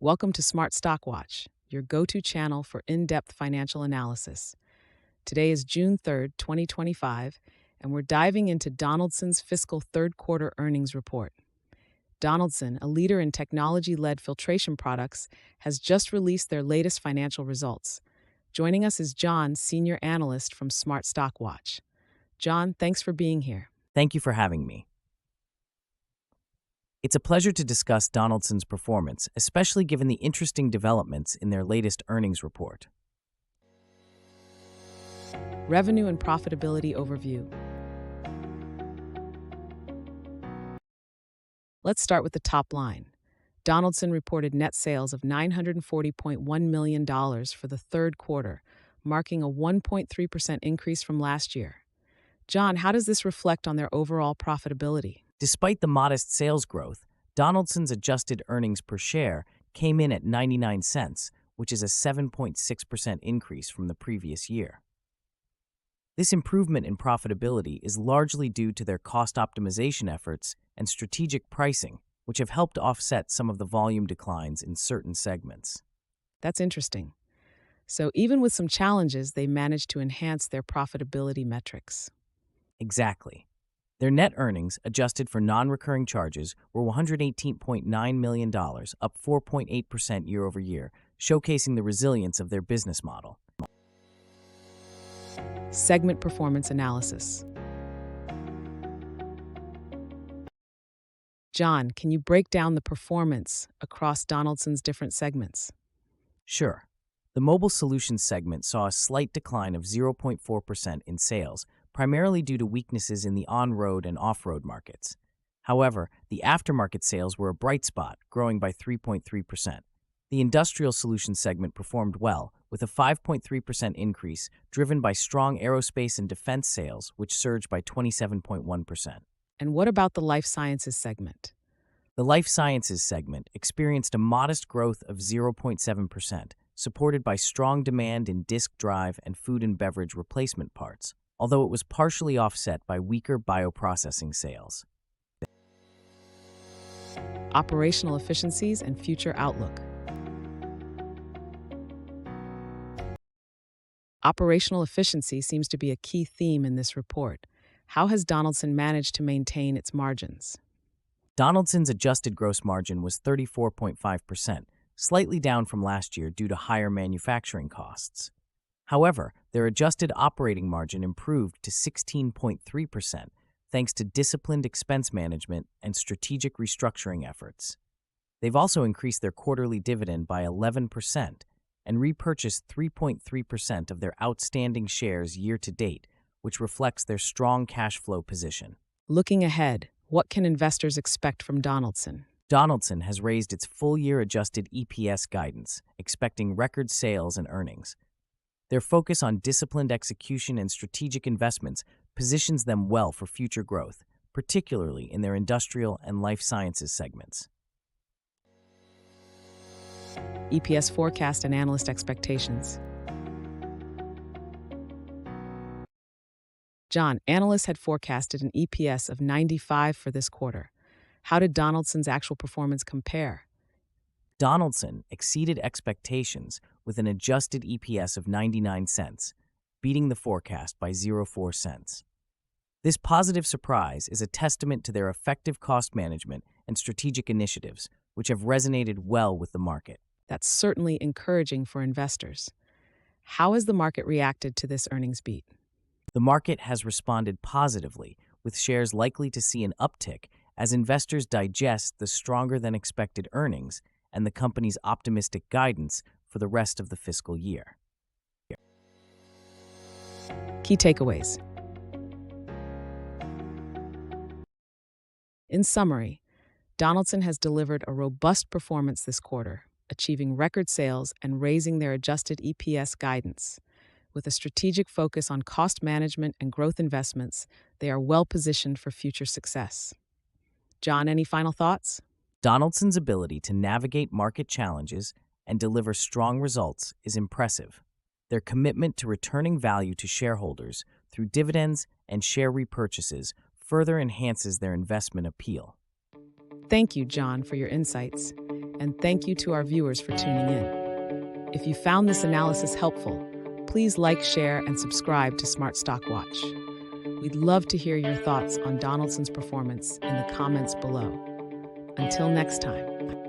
Welcome to Smart Stock Watch, your go-to channel for in-depth financial analysis. Today is June 3rd, 2025, and we're diving into Donaldson's fiscal third quarter earnings report. Donaldson, a leader in technology-led filtration products, has just released their latest financial results. Joining us is John, senior analyst from Smart Stock Watch. John, thanks for being here. Thank you for having me. It's a pleasure to discuss Donaldson's performance, especially given the interesting developments in their latest earnings report. Revenue and profitability overview. Let's start with the top line. Donaldson reported net sales of $940.1 million for the third quarter, marking a 1.3% increase from last year. John, how does this reflect on their overall profitability? Despite the modest sales growth, Donaldson's adjusted earnings per share came in at 99 cents, which is a 7.6% increase from the previous year. This improvement in profitability is largely due to their cost optimization efforts and strategic pricing, which have helped offset some of the volume declines in certain segments. That's interesting. So even with some challenges, they managed to enhance their profitability metrics. Exactly. Their net earnings, adjusted for non-recurring charges, were $118.9 million, up 4.8% year over year, showcasing the resilience of their business model. Segment performance analysis. John, can you break down the performance across Donaldson's different segments? Sure. The Mobile Solutions segment saw a slight decline of 0.4% in sales, primarily due to weaknesses in the on-road and off-road markets. However, the aftermarket sales were a bright spot, growing by 3.3%. The Industrial Solutions segment performed well, with a 5.3% increase driven by strong aerospace and defense sales, which surged by 27.1%. And what about the Life Sciences segment? The Life Sciences segment experienced a modest growth of 0.7%, supported by strong demand in disk drive and food and beverage replacement parts, although it was partially offset by weaker bioprocessing sales. Operational efficiencies and future outlook. Operational efficiency seems to be a key theme in this report. How has Donaldson managed to maintain its margins? Donaldson's adjusted gross margin was 34.5%, slightly down from last year due to higher manufacturing costs. However, their adjusted operating margin improved to 16.3%, thanks to disciplined expense management and strategic restructuring efforts. They've also increased their quarterly dividend by 11% and repurchased 3.3% of their outstanding shares year to date, which reflects their strong cash flow position. Looking ahead, what can investors expect from Donaldson? Donaldson has raised its full-year adjusted EPS guidance, expecting record sales and earnings. Their focus on disciplined execution and strategic investments positions them well for future growth, particularly in their industrial and life sciences segments. EPS forecast and analyst expectations. John, analysts had forecasted an EPS of 95 for this quarter. How did Donaldson's actual performance compare? Donaldson exceeded expectations with an adjusted EPS of 99 cents, beating the forecast by 0.04 cents. This positive surprise is a testament to their effective cost management and strategic initiatives, which have resonated well with the market. That's certainly encouraging for investors. How has the market reacted to this earnings beat? The market has responded positively, with shares likely to see an uptick as investors digest the stronger-than-expected earnings and the company's optimistic guidance for the rest of the fiscal year. Key takeaways. In summary, Donaldson has delivered a robust performance this quarter, achieving record sales and raising their adjusted EPS guidance. With a strategic focus on cost management and growth investments, they are well positioned for future success. John, any final thoughts? Donaldson's ability to navigate market challenges and deliver strong results is impressive. Their commitment to returning value to shareholders through dividends and share repurchases further enhances their investment appeal. Thank you, John, for your insights. And thank you to our viewers for tuning in. If you found this analysis helpful, please like, share, and subscribe to Smart Stock Watch. We'd love to hear your thoughts on Donaldson's performance in the comments below. Until next time.